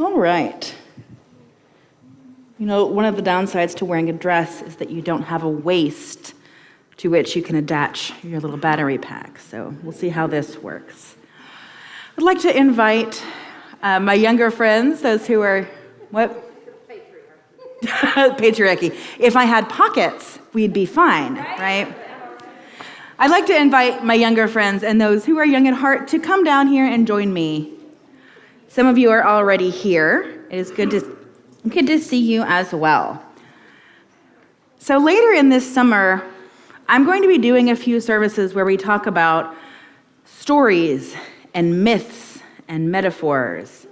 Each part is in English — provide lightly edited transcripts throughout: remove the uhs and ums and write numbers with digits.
All right. You know, one of the downsides to wearing a dress is that you don't have a waist to which you can attach your little battery pack. So we'll see how this works. I'd like to invite my younger friends, those who are, what? Patriarchy. If I had pockets, we'd be fine, right? I'd like to invite my younger friends and those who are young at heart to come down here and join me. Some of you are already here. It is good to see you as well. So later in this summer, I'm going to be doing a few services where we talk about stories and myths and metaphors.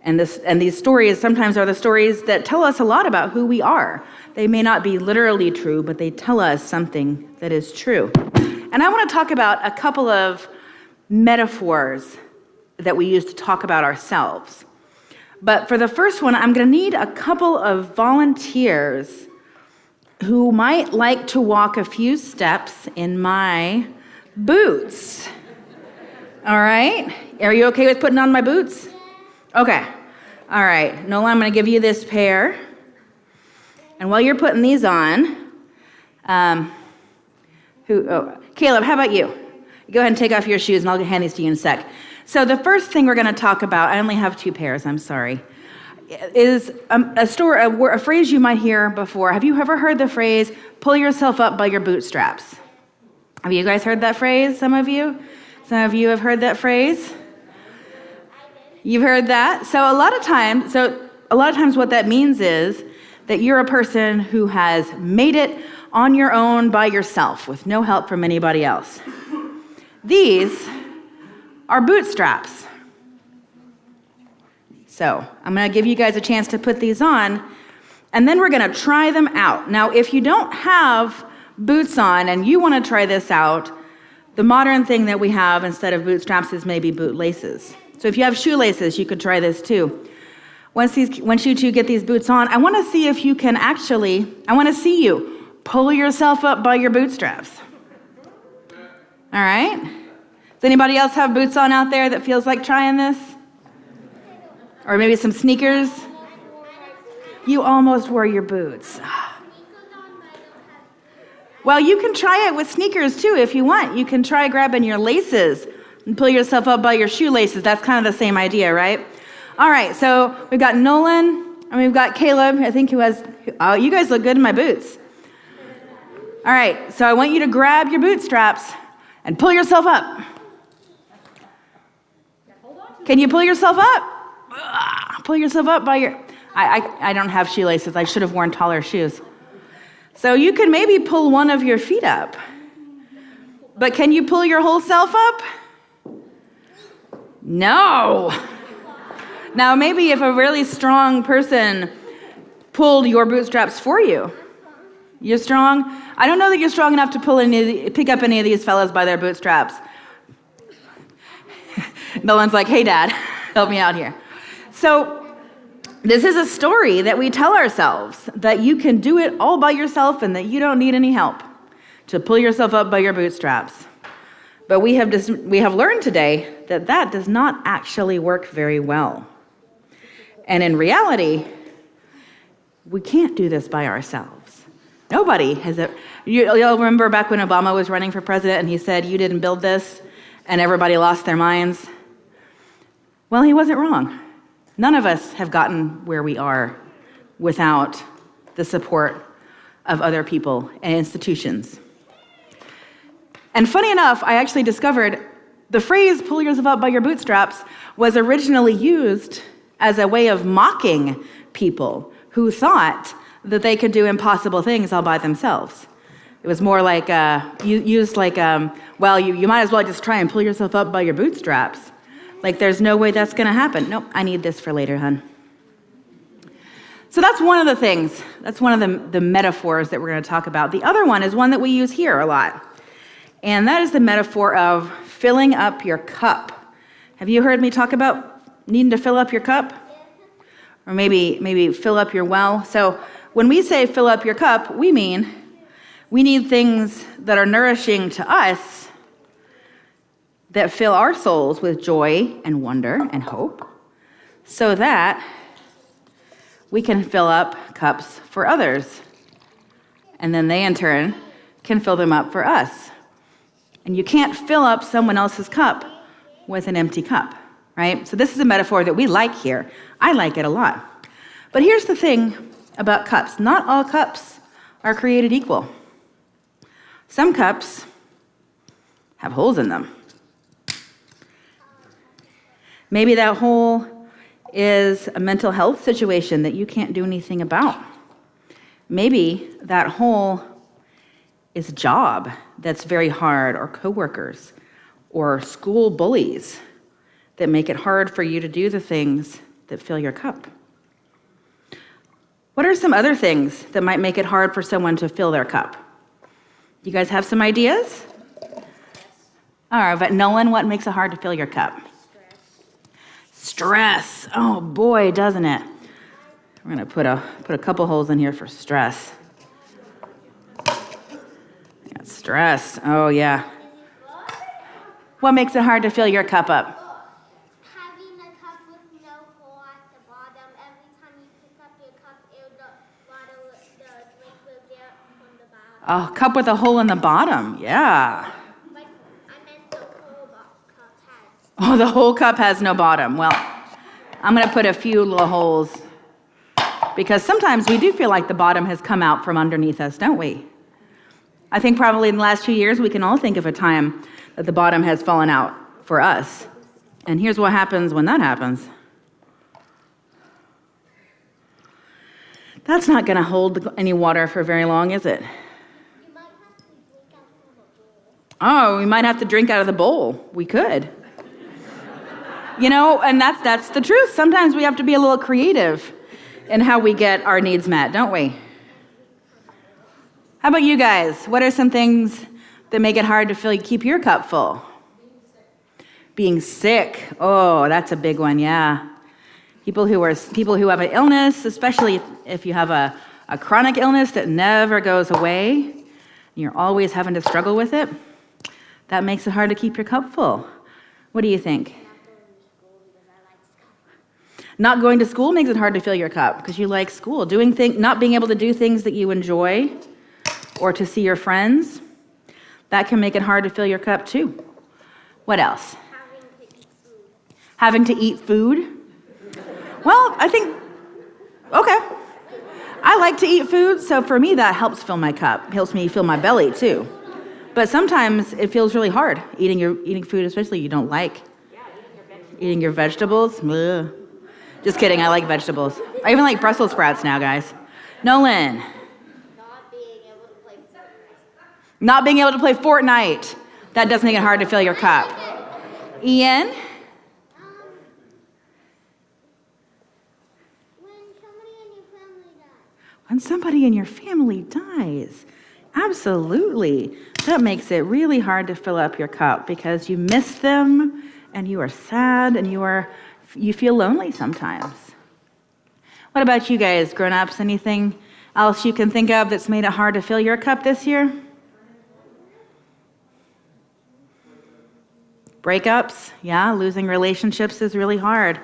And these stories sometimes are the stories that tell us a lot about who we are. They may not be literally true, but they tell us something that is true. And I want to talk about a couple of metaphors that we use to talk about ourselves. But for the first one, I'm going to need a couple of volunteers who might like to walk a few steps in my boots. All right? Are you okay with putting on my boots? Okay. All right. Nola, I'm going to give you this pair. And while you're putting these on, Caleb, how about you? Go ahead and take off your shoes, and I'll hand these to you in a sec. So the first thing we're going to talk about, I only have 2 pairs, I'm sorry, is a phrase you might hear before. Have you ever heard the phrase, pull yourself up by your bootstraps? Have you guys heard that phrase, some of you? Some of you have heard that phrase? You've heard that? So a lot of times what that means is that you're a person who has made it on your own by yourself with no help from anybody else. These are bootstraps. So I'm going to give you guys a chance to put these on, and then we're going to try them out. Now, if you don't have boots on and you want to try this out, the modern thing that we have instead of bootstraps is maybe bootlaces. So if you have shoelaces, you could try this too. Once you two get these boots on, I want to see if you can I want to see you pull yourself up by your bootstraps. All right? Does anybody else have boots on out there that feels like trying this? Or maybe some sneakers? You almost wore your boots. Well, you can try it with sneakers too if you want. You can try grabbing your laces and pull yourself up by your shoelaces. That's kind of the same idea, right? All right, so we've got Nolan and we've got Caleb, I think, you guys look good in my boots. All right, so I want you to grab your bootstraps and pull yourself up. Can you pull yourself up? Pull yourself up by your... I don't have shoelaces. I should have worn taller shoes. So you can maybe pull one of your feet up. But can you pull your whole self up? No. Now, maybe if a really strong person pulled your bootstraps for you. You're strong? I don't know that you're strong enough to pick up any of these fellas by their bootstraps. Nolan's like, hey, Dad, help me out here. So this is a story that we tell ourselves, that you can do it all by yourself and that you don't need any help to pull yourself up by your bootstraps. But we have learned today that does not actually work very well. And in reality, we can't do this by ourselves. Nobody has it. You'll remember back when Obama was running for president and he said, you didn't build this, and everybody lost their minds. Well, he wasn't wrong. None of us have gotten where we are without the support of other people and institutions. And funny enough, I actually discovered the phrase, pull yourself up by your bootstraps, was originally used as a way of mocking people who thought that they could do impossible things all by themselves. It was more like, used like, well, you might as well just try and pull yourself up by your bootstraps. Like, there's no way that's going to happen. Nope, I need this for later, hun. So that's one of the things. That's one of the metaphors that we're going to talk about. The other one is one that we use here a lot. And that is the metaphor of filling up your cup. Have you heard me talk about needing to fill up your cup? Or maybe fill up your well? So when we say fill up your cup, we mean we need things that are nourishing to us, that fill our souls with joy and wonder and hope, so that we can fill up cups for others. And then they, in turn, can fill them up for us. And you can't fill up someone else's cup with an empty cup, right? So this is a metaphor that we like here. I like it a lot. But here's the thing about cups. Not all cups are created equal. Some cups have holes in them. Maybe that hole is a mental health situation that you can't do anything about. Maybe that hole is a job that's very hard, or coworkers, or school bullies that make it hard for you to do the things that fill your cup. What are some other things that might make it hard for someone to fill their cup? You guys have some ideas? All right, but Nolan, what makes it hard to fill your cup? Stress. Oh boy, doesn't it? We're gonna put a couple holes in here for stress. Yeah, stress. Oh yeah. What makes it hard to fill your cup up? Having a cup with no hole at the bottom. Every time you pick up your cup, the drink will get from the bottom. Oh, cup with a hole in the bottom. Yeah. But I meant the whole cup has. Oh, the whole cup has no bottom. Well, I'm gonna put a few little holes because sometimes we do feel like the bottom has come out from underneath us, don't we? I think probably in the last 2 years, we can all think of a time that the bottom has fallen out for us. And here's what happens when that happens. That's not going to hold any water for very long, is it? You might have to drink out of the bowl. Oh, we might have to drink out of the bowl. We could. You know, and that's the truth. Sometimes we have to be a little creative in how we get our needs met, don't we? How about you guys? What are some things that make it hard to keep your cup full? Being sick. Oh, that's a big one, yeah. People who have an illness, especially if you have a chronic illness that never goes away, and you're always having to struggle with it, that makes it hard to keep your cup full. What do you think? Not going to school makes it hard to fill your cup because you like school. Not being able to do things that you enjoy or to see your friends, that can make it hard to fill your cup too. What else? Having to eat food. Well, okay. I like to eat food, so for me that helps fill my cup. Helps me fill my belly too. But sometimes it feels really hard eating food, especially you don't like. Eating your vegetables. Ugh. Just kidding, I like vegetables. I even like Brussels sprouts now, guys. Nolan. Not being able to play Fortnite. That does make it hard to fill your cup. Ian? When somebody in your family dies. Absolutely. That makes it really hard to fill up your cup because you miss them and you are sad and you feel lonely sometimes. What about you guys, grown-ups? Anything else you can think of that's made it hard to fill your cup this year? Breakups, yeah, losing relationships is really hard.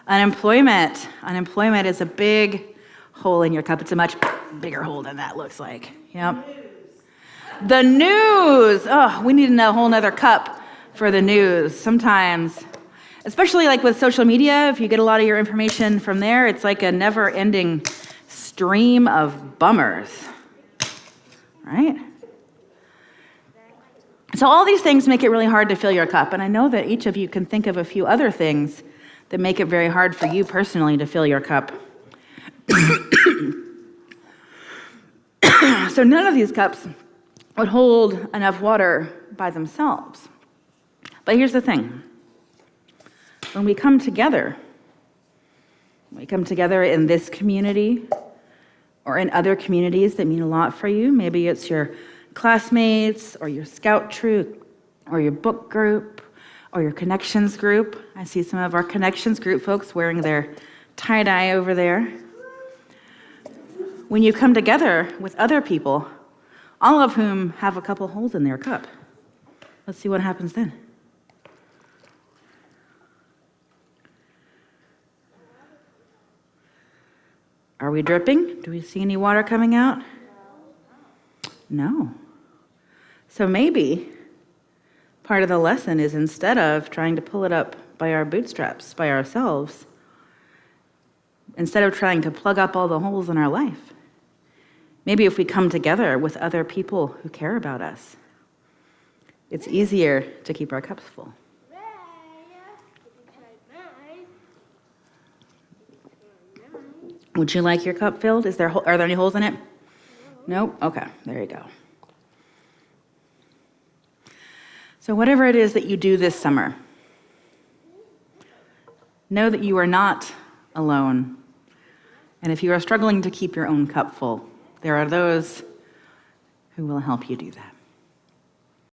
Unemployment is a big hole in your cup. It's a much bigger hole than that looks like. Yep. The news. Oh, we need a whole nother cup for the news. Sometimes, especially like with social media, if you get a lot of your information from there, it's like a never-ending stream of bummers, right? So all these things make it really hard to fill your cup, and I know that each of you can think of a few other things that make it very hard for you personally to fill your cup. So none of these cups would hold enough water by themselves. But here's the thing. When we come together in this community or in other communities that mean a lot for you, maybe it's your classmates or your scout troop or your book group or your connections group. I see some of our connections group folks wearing their tie-dye over there. When you come together with other people, all of whom have a couple holes in their cup, let's see what happens then. Are we dripping? Do we see any water coming out? No. So maybe part of the lesson is, instead of trying to pull it up by our bootstraps, by ourselves, instead of trying to plug up all the holes in our life, maybe if we come together with other people who care about us, it's easier to keep our cups full. Would you like your cup filled? Are there any holes in it? Nope? Okay, there you go. So whatever it is that you do this summer, know that you are not alone. And if you are struggling to keep your own cup full, there are those who will help you do that.